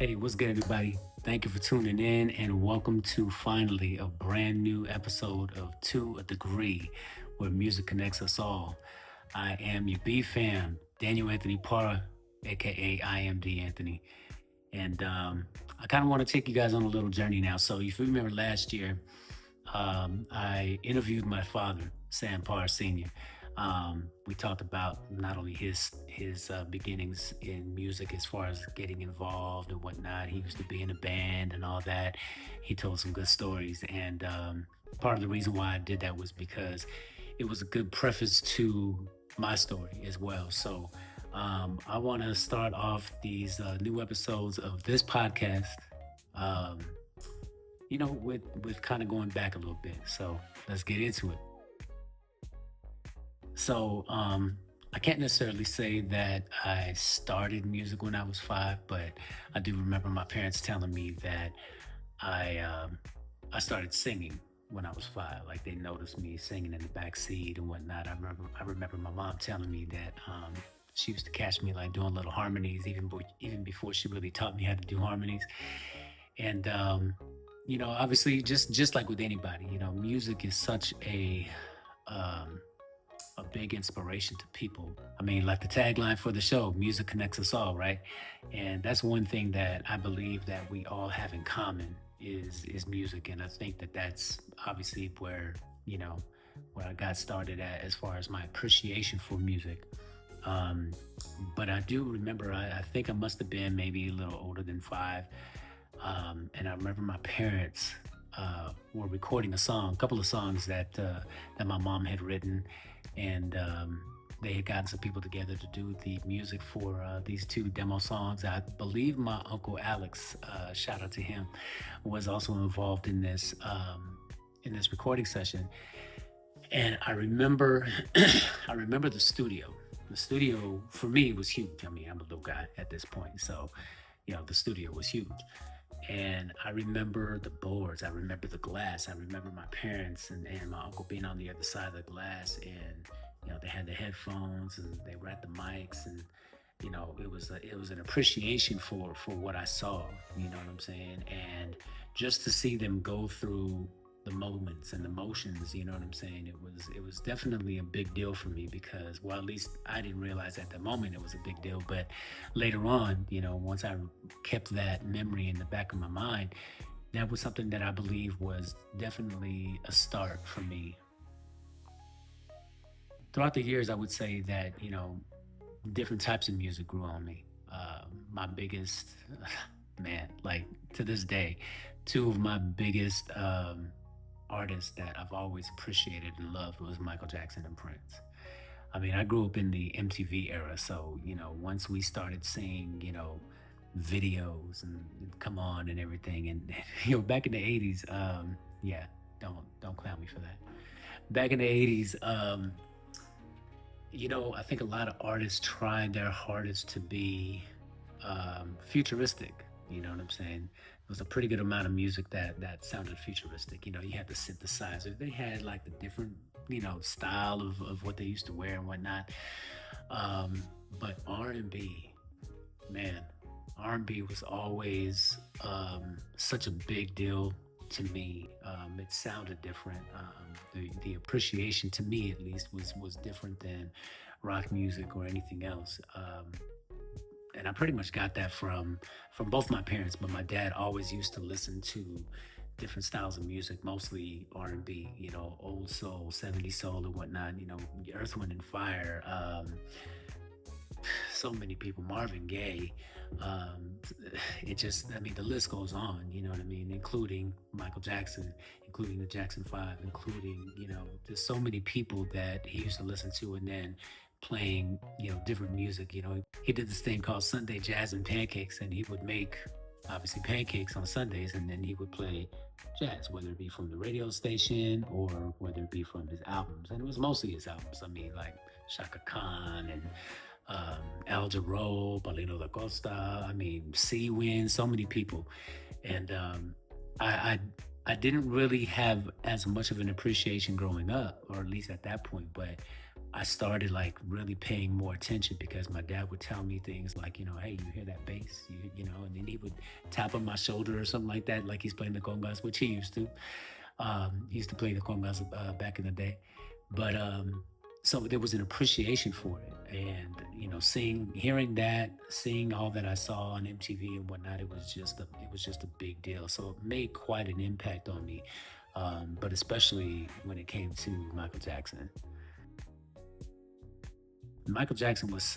Hey, what's good, everybody? Thank you for tuning in, and welcome to finally a brand new episode of To a Degree, where music connects us all. I am your B fam, Daniel Anthony Parra, aka I.AM.D. Anthony, and I kind of want to take you guys on a little journey now. So, if you remember last year, I interviewed my father, Sam Parr Sr. We talked about not only his beginnings in music as far as getting involved and whatnot. He used to be in a band and all that. He told some good stories, and part of the reason why I did that was because it was a good preface to my story as well. So I want to start off these new episodes of this podcast. Um, with kind of going back a little bit. So let's get into it. So I can't necessarily say that I started music when I was 5, but I do remember my parents telling me that I um, I started singing when I was 5. Like they noticed me singing in the back seat and whatnot. I remember my mom telling me that she used to catch me like doing little harmonies even before she really taught me how to do harmonies. And obviously, just like with anybody, music is such um, a big inspiration to people. I mean, like the tagline for the show, music connects us all, right? And that's one thing that I believe that we all have in common is music. And I think that that's obviously you know, where I got started at as far as my appreciation for music. Um, but I do remember, I think I must have been maybe a little older than 5. And I remember my parents were recording a couple of songs that my mom had written, and they had gotten some people together to do the music for these 2 demo songs. I believe my uncle Alex, shout out to him, was also involved in this recording session. And I remember, I remember the studio. The studio for me was huge. I mean, I'm a little guy at this point, so the studio was huge. And I remember the boards, I remember the glass, I remember my parents and my uncle being on the other side of the glass, and they had the headphones and they were at the mics, and it was an appreciation for what I saw. You know what I'm saying? And just to see them go through the moments and the motions, you know what I'm saying? It was definitely a big deal for me because, well, at least I didn't realize at the moment it was a big deal, but later on, once I kept that memory in the back of my mind, that was something that I believe was definitely a start for me. Throughout the years, I would say that different types of music grew on me. My biggest, man, like to this day, 2 of my biggest artists that I've always appreciated and loved was Michael Jackson and Prince. I mean, I grew up in the MTV era, so once we started seeing, videos and come on and everything, and back in the '80s, yeah, don't clown me for that. Back in the '80s, I think a lot of artists tried their hardest to be futuristic. You know what I'm saying? It was a pretty good amount of music that sounded futuristic. You had the synthesizer. They had like the different, style of what they used to wear and whatnot. But R&B, man, R&B was always such a big deal to me. It sounded different. The appreciation to me, at least, was different than rock music or anything else. And I pretty much got that from both my parents, but my dad always used to listen to different styles of music, mostly R&B, old soul, 70s soul and whatnot, Earth, Wind and Fire, so many people, Marvin Gaye. Um, I mean, the list goes on, you know what I mean, including Michael Jackson, including the Jackson 5, including, there's so many people that he used to listen to, and then playing, different music. He did this thing called Sunday Jazz and Pancakes, and he would make obviously pancakes on Sundays, and then he would play jazz, whether it be from the radio station or whether it be from his albums. And it was mostly his albums. I mean, like Shaka Khan and Al Jarreau, Paulino da Costa. I mean, Sea Wind, so many people. And I, I didn't really have as much of an appreciation growing up, or at least at that point, but I started like really paying more attention because my dad would tell me things like, hey, you hear that bass, and then he would tap on my shoulder or something like that, like he's playing the congas, which he used to. He used to play the congas back in the day, but so there was an appreciation for it, and seeing, hearing that, seeing all that I saw on MTV and whatnot, it was just a big deal. So it made quite an impact on me, but especially when it came to Michael Jackson. Michael Jackson was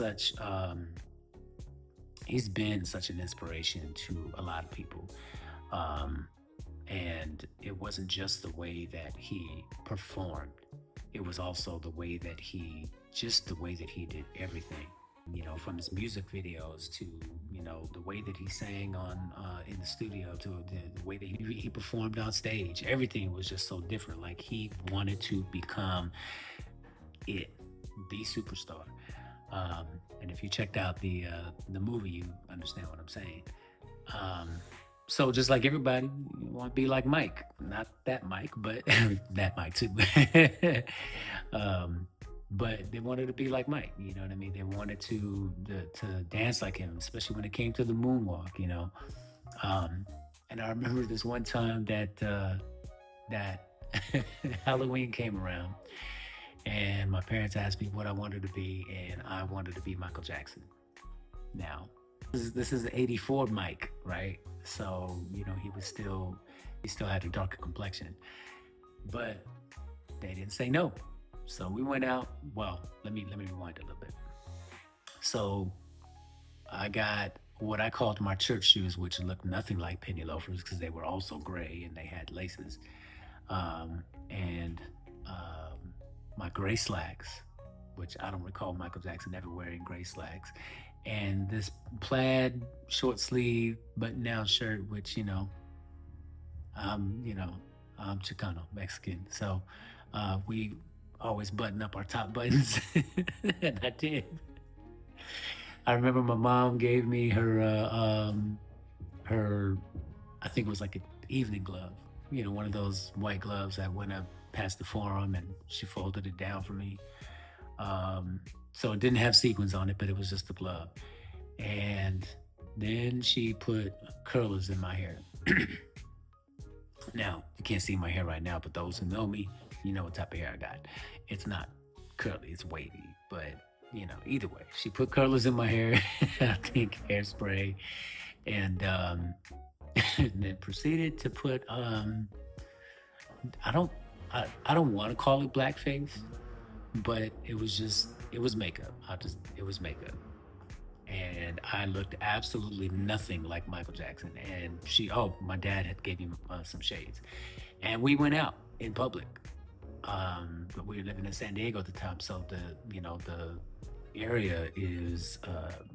he's been such an inspiration to a lot of people. Um, and it wasn't just the way that he performed, it was also the way that he did everything. From his music videos to the way that he sang on in the studio to the way that he performed on stage. Everything was just so different. Like he wanted to become it, the superstar. Um, and if you checked out the movie, you understand what I'm saying. Um, so just like everybody, you want to be like Mike, not that Mike, but that Mike too. um, but they wanted to be like Mike. You know what I mean? They wanted to dance like him, especially when it came to the moonwalk. Um, and I remember this one time that Halloween came around, and my parents asked me what I wanted to be, and I wanted to be Michael Jackson. Now, this is '84 Mike, right? So he still had a darker complexion, but they didn't say no. So we went out. Well, let me rewind a little bit. So I got what I called my church shoes, which looked nothing like penny loafers because they were also gray and they had laces. And my gray slacks, which I don't recall Michael Jackson ever wearing gray slacks, and this plaid short sleeve button down shirt, which I'm I'm Chicano Mexican, so we always button up our top buttons, and I did. I remember my mom gave me her I think it was like an evening glove, one of those white gloves that went up past the forearm, and she folded it down for me. Um, so it didn't have sequins on it, but it was just a glove. And then she put curlers in my hair. Now, you can't see my hair right now, but those who know me, you know what type of hair I got. It's not curly, it's wavy, but either way, she put curlers in my hair, I think hairspray, and and then proceeded to put I don't I don't want to call it blackface, but it was makeup. It was makeup. And I looked absolutely nothing like Michael Jackson. And my dad had gave me some shades, and we went out in public. But we were living in San Diego at the time, so the area is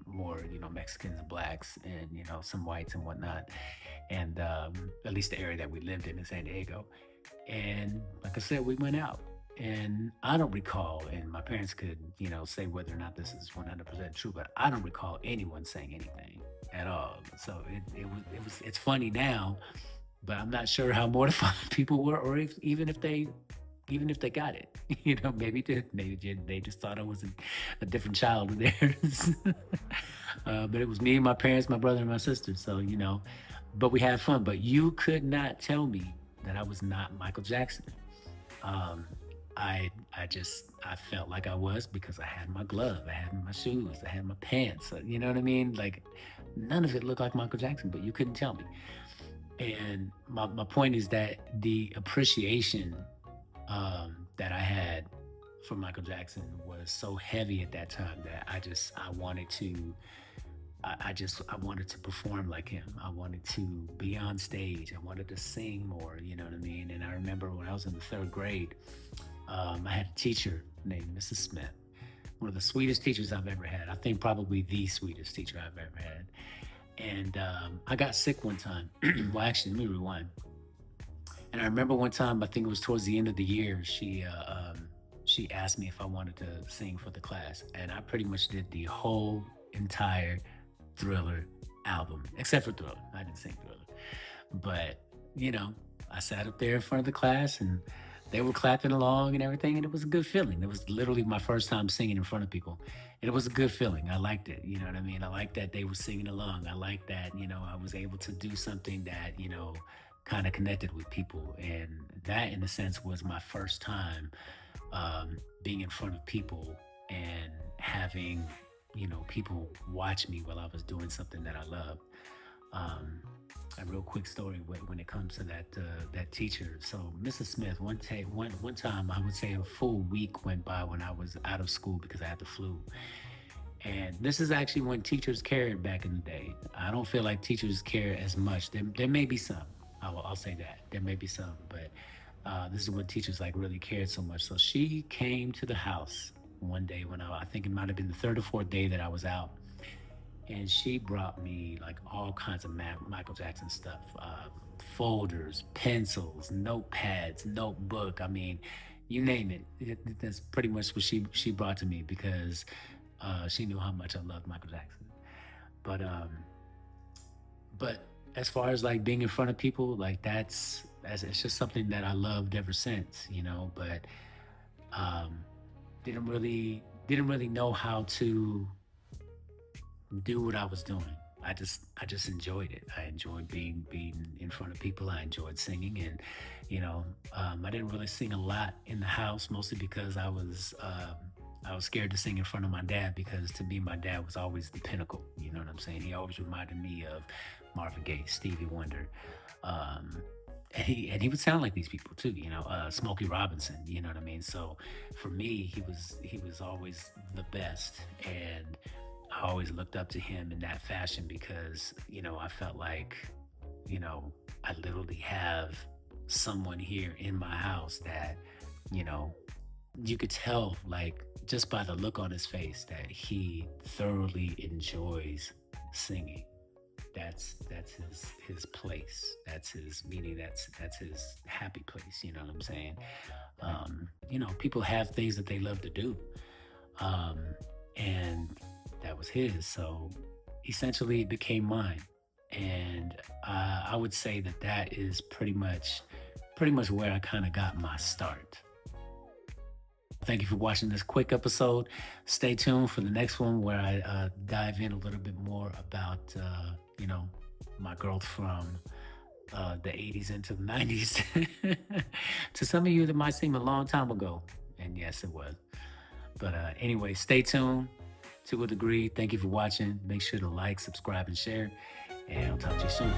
more Mexicans and blacks, and some whites and whatnot, and at least the area that we lived in San Diego. And like I said, we went out. And I don't recall, and my parents could, say whether or not this is 100% true, but I don't recall anyone saying anything at all. So it's funny now, but I'm not sure how mortified people were, or if even if they got it, maybe they just thought I was a different child of theirs. But it was me and my parents, my brother and my sister. So but we had fun. But you could not tell me that I was not Michael Jackson. Um, I felt like I was because I had my glove, I had my shoes, I had my pants. You know what I mean? Like none of it looked like Michael Jackson, but you couldn't tell me. And my point is that the appreciation that I had for Michael Jackson was so heavy at that time that I wanted to I wanted to perform like him. I wanted to be on stage. I wanted to sing more, you know what I mean? And I remember when I was in the third grade, I had a teacher named Mrs. Smith, one of the sweetest teachers I've ever had. I think probably the sweetest teacher I've ever had. And I got sick one time. Well, actually, let me rewind. And I remember one time, I think it was towards the end of the year, she asked me if I wanted to sing for the class, and I pretty much did the whole entire Thriller album, except for Thriller. I didn't sing Thriller, but you know, I sat up there in front of the class, and they were clapping along and everything, and it was a good feeling. It was literally my first time singing in front of people, and it was a good feeling. I liked it. You know what I mean? I liked that they were singing along. I liked that I was able to do something that kind of connected with people, and that in a sense was my first time being in front of people and having people watch me while I was doing something that I loved. Um, a real quick story when it comes to that teacher. So Mrs. Smith, one time I would say a full week went by when I was out of school because I had the flu. And this is actually when teachers cared back in the day. I don't feel like teachers care as much. There may be some. I'll say that there may be some, but this is when teachers like really cared so much. So she came to the house one day when I think it might have been the third or fourth day that I was out, and she brought me like all kinds of Michael Jackson stuff, folders, pencils, notepads, notebook. I mean, you name it. That's pretty much what she brought to me because she knew how much I loved Michael Jackson. But but as far as like being in front of people, like that's it's just something that I loved ever since, But um, didn't really know how to do what I was doing. I just enjoyed it. I enjoyed being in front of people. I enjoyed singing, and I didn't really sing a lot in the house, mostly because I was scared to sing in front of my dad because to me my dad was always the pinnacle. You know what I'm saying? He always reminded me of Marvin Gaye, Stevie Wonder. Um, and he would sound like these people too, Smokey Robinson, you know what I mean? So for me, he was always the best, and I always looked up to him in that fashion because I felt like you know I literally have someone here in my house that you know you could tell like just by the look on his face that he thoroughly enjoys singing. That's his place. That's his meaning. That's his happy place. You know what I'm saying? People have things that they love to do, um, and that was his. So essentially, it became mine, and I would say that that is pretty much where I kind of got my start. Thank you for watching this quick episode. Stay tuned for the next one where I dive in a little bit more about, my growth from the 80s into the 90s. To some of you, that might seem a long time ago. And yes, it was. But anyway, stay tuned to a degree. Thank you for watching. Make sure to like, subscribe, and share. And I'll talk to you soon.